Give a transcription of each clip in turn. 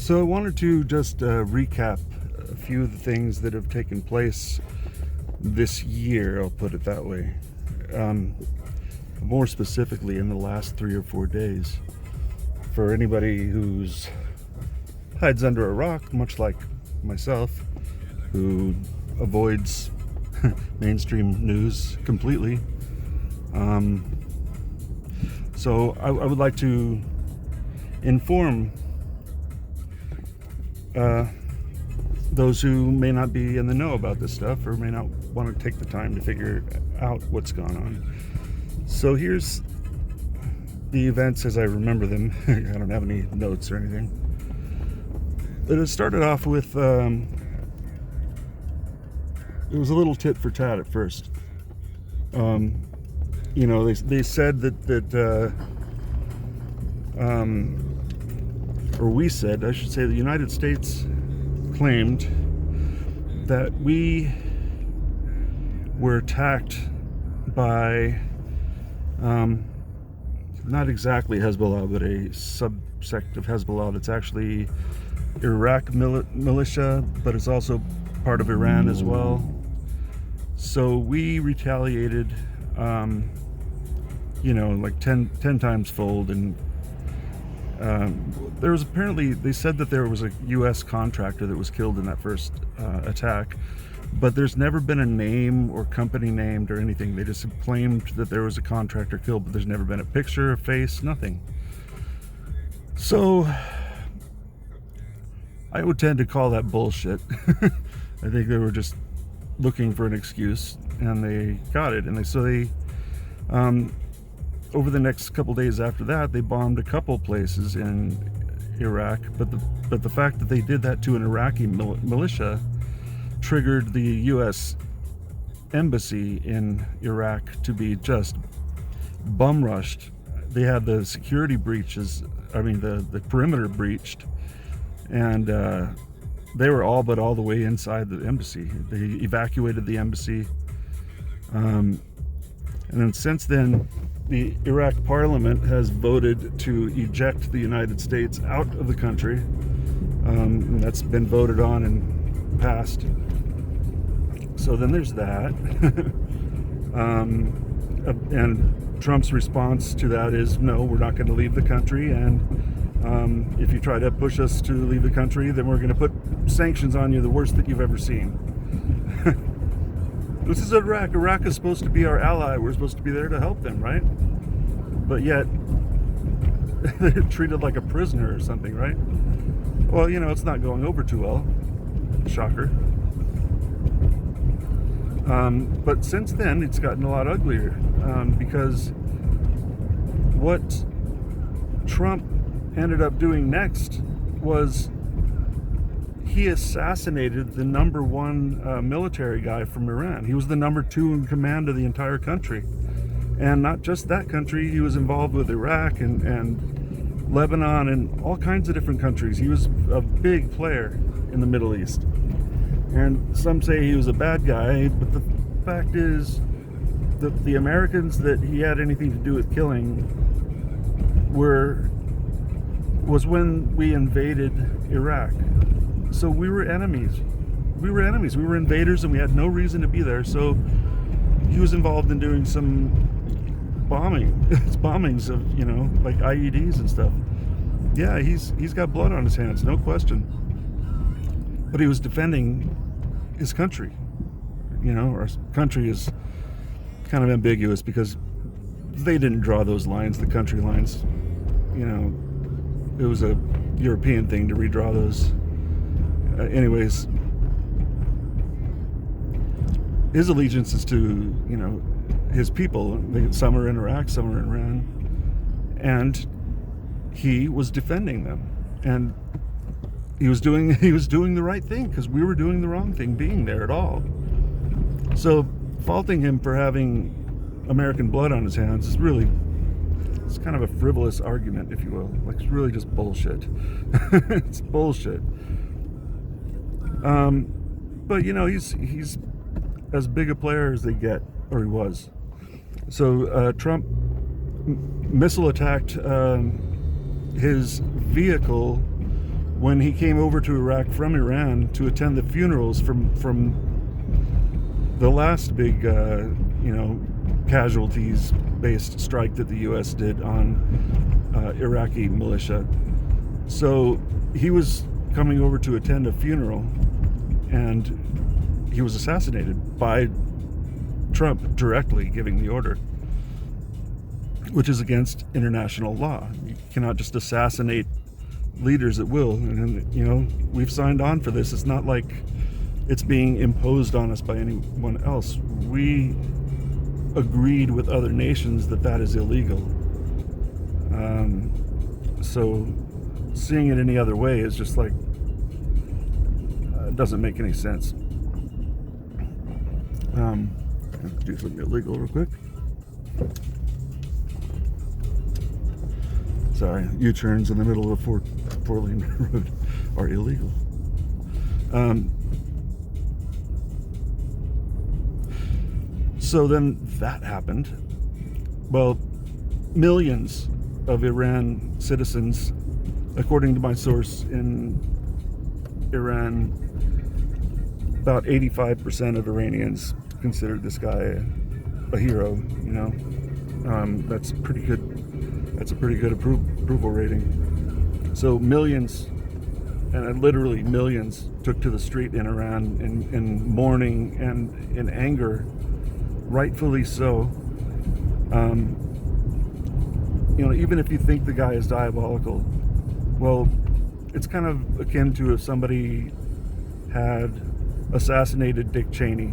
So I wanted to just recap a few of the things that have taken place this year, I'll put it that way. More specifically in the last 3 or 4 days. For anybody who's hides under a rock, much like myself, who avoids mainstream news completely. So I would like to inform those who may not be in the know about this stuff or may not want to take the time to figure out what's gone on. So here's the events as I remember them. I don't have any notes or anything. But it started off with, it was a little tit for tat at first. They said that or we said, I should say, the United States claimed that we were attacked by not exactly Hezbollah, but a subsect of Hezbollah that's actually Iraq militia, but it's also part of Iran as well. So we retaliated, like 10 times fold. And there was apparently, they said that there was a U.S. contractor that was killed in that first attack, but there's never been a name or company named or anything. They just claimed that there was a contractor killed, but there's never been a picture, a face, nothing. So I would tend to call that bullshit. I think they were just looking for an excuse, and they got it. And they over the next couple days after that, they bombed a couple places in Iraq. But the fact that they did that to an Iraqi militia triggered the U.S. embassy in Iraq to be just bum rushed. They had the security breaches, the perimeter breached, and they were all but all the way inside the embassy. They evacuated the embassy. And then since then, the Iraq parliament has voted to eject the United States out of the country. And that's been voted on and passed. So then there's that. And Trump's response to that is, no, we're not going to leave the country. And if you try to push us to leave the country, then we're going to put sanctions on you, the worst that you've ever seen. This is Iraq. Iraq is supposed to be our ally. We're supposed to be there to help them, right? But yet, they're treated like a prisoner or something, right? Well, it's not going over too well. Shocker. But since then, it's gotten a lot uglier, because what Trump ended up doing next was he assassinated the number one military guy from Iran. He was the number 2 in command of the entire country. And not just that country, he was involved with Iraq and Lebanon and all kinds of different countries. He was a big player in the Middle East. And some say he was a bad guy, but the fact is that the Americans that he had anything to do with killing was when we invaded Iraq. So we were enemies. We were invaders, and we had no reason to be there. So he was involved in doing some bombings of, like IEDs and stuff. Yeah, he's got blood on his hands, no question. But he was defending his country. Our country is kind of ambiguous because they didn't draw those lines, the country lines. It was a European thing to redraw those. Anyways, his allegiance is to, his people. Some are in Iraq, some are in Iran. And he was defending them. And he was doing the right thing, because we were doing the wrong thing being there at all. So faulting him for having American blood on his hands is really, it's kind of a frivolous argument, if you will. Like, it's really just bullshit. It's bullshit. But he's as big a player as they get, or he was. So Trump missile attacked his vehicle when he came over to Iraq from Iran to attend the funerals from the last big, casualties-based strike that the U.S. did on Iraqi militia. So he was coming over to attend a funeral, and he was assassinated by Trump directly giving the order, which is against international law. You cannot just assassinate leaders at will. And, we've signed on for this. It's not like it's being imposed on us by anyone else. We agreed with other nations that is illegal. So seeing it any other way is just like, it doesn't make any sense. Do something illegal real quick. Sorry, U-turns in the middle of a four-lane road are illegal. So then that happened. Well, millions of Iran citizens, according to my source in Iran, about 85% of Iranians considered this guy a hero. That's pretty good. That's a pretty good approval rating. So millions, and literally millions, took to the street in Iran in mourning and in anger, rightfully so. Even if you think the guy is diabolical, well, it's kind of akin to if somebody had assassinated Dick Cheney.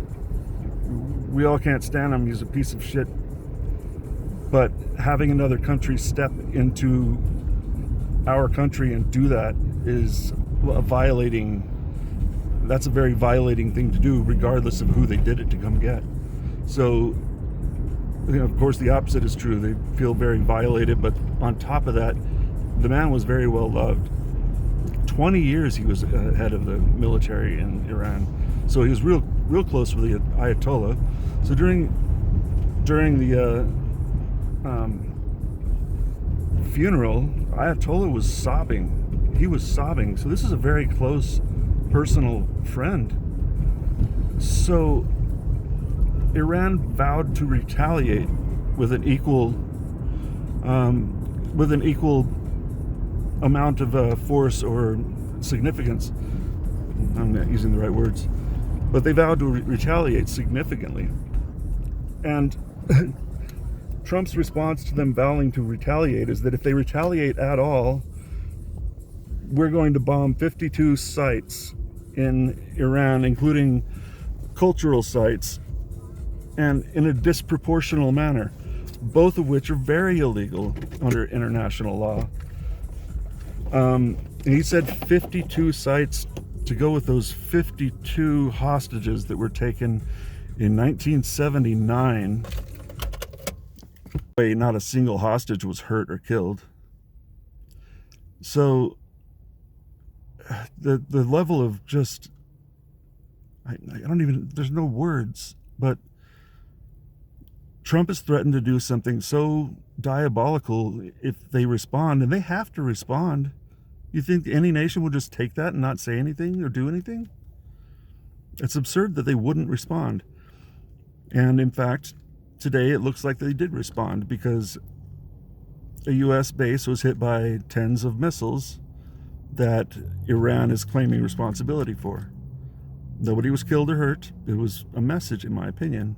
We all can't stand him. He's a piece of shit. But having another country step into our country and do that is that's a very violating thing to do, regardless of who they did it to come get. So, of course, the opposite is true. They feel very violated, but on top of that, the man was very well loved. 20 years he was head of the military in Iran. So he was real close with the Ayatollah. So during the funeral, Ayatollah was sobbing. He was sobbing. So this is a very close personal friend. So Iran vowed to retaliate with an equal amount of force or significance. I'm not using the right words, but they vowed to retaliate significantly. And Trump's response to them vowing to retaliate is that if they retaliate at all, we're going to bomb 52 sites in Iran, including cultural sites, and in a disproportional manner, both of which are very illegal under international law. And he said 52 sites to go with those 52 hostages that were taken in 1979. Not a single hostage was hurt or killed. So the level of just, I don't even, there's no words, but Trump has threatened to do something so diabolical if they respond, and they have to respond. You think any nation would just take that and not say anything or do anything? It's absurd that they wouldn't respond. And in fact, today it looks like they did respond, because a U.S. base was hit by tens of missiles that Iran is claiming responsibility for. Nobody was killed or hurt. It was a message, in my opinion.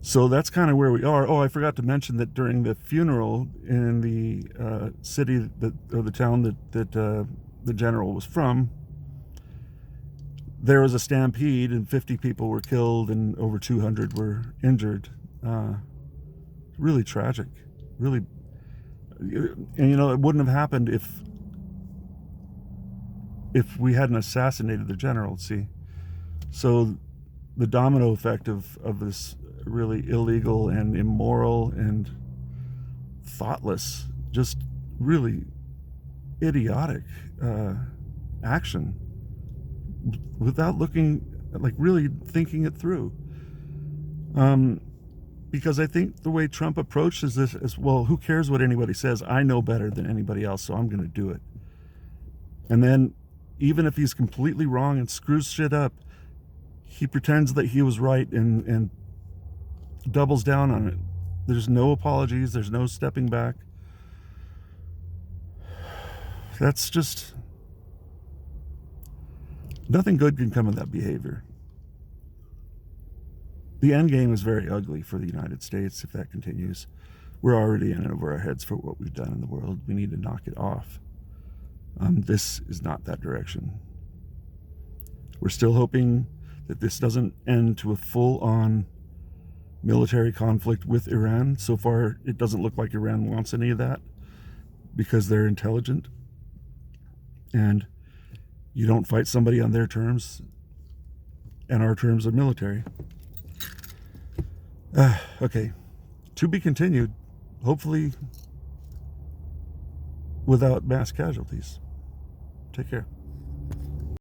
So that's kind of where we are. Oh, I forgot to mention that during the funeral in the city or the town that the general was from, there was a stampede and 50 people were killed and over 200 were injured. Really tragic. Really. And it wouldn't have happened if we hadn't assassinated the general, see. So the domino effect of this really illegal and immoral and thoughtless, just really idiotic action, without really thinking it through. Because I think the way Trump approaches this is, well, who cares what anybody says? I know better than anybody else, so I'm going to do it. And then, even if he's completely wrong and screws shit up, he pretends that he was right and doubles down on it. There's no apologies. There's no stepping back. That's just... nothing good can come of that behavior. The end game is very ugly for the United States if that continues. We're already in over our heads for what we've done in the world. We need to knock it off. This is not that direction. We're still hoping that this doesn't end to a full-on military conflict with Iran. So far, it doesn't look like Iran wants any of that because they're intelligent. And you don't fight somebody on their terms, and our terms are military. Okay, to be continued, hopefully without mass casualties. Take care.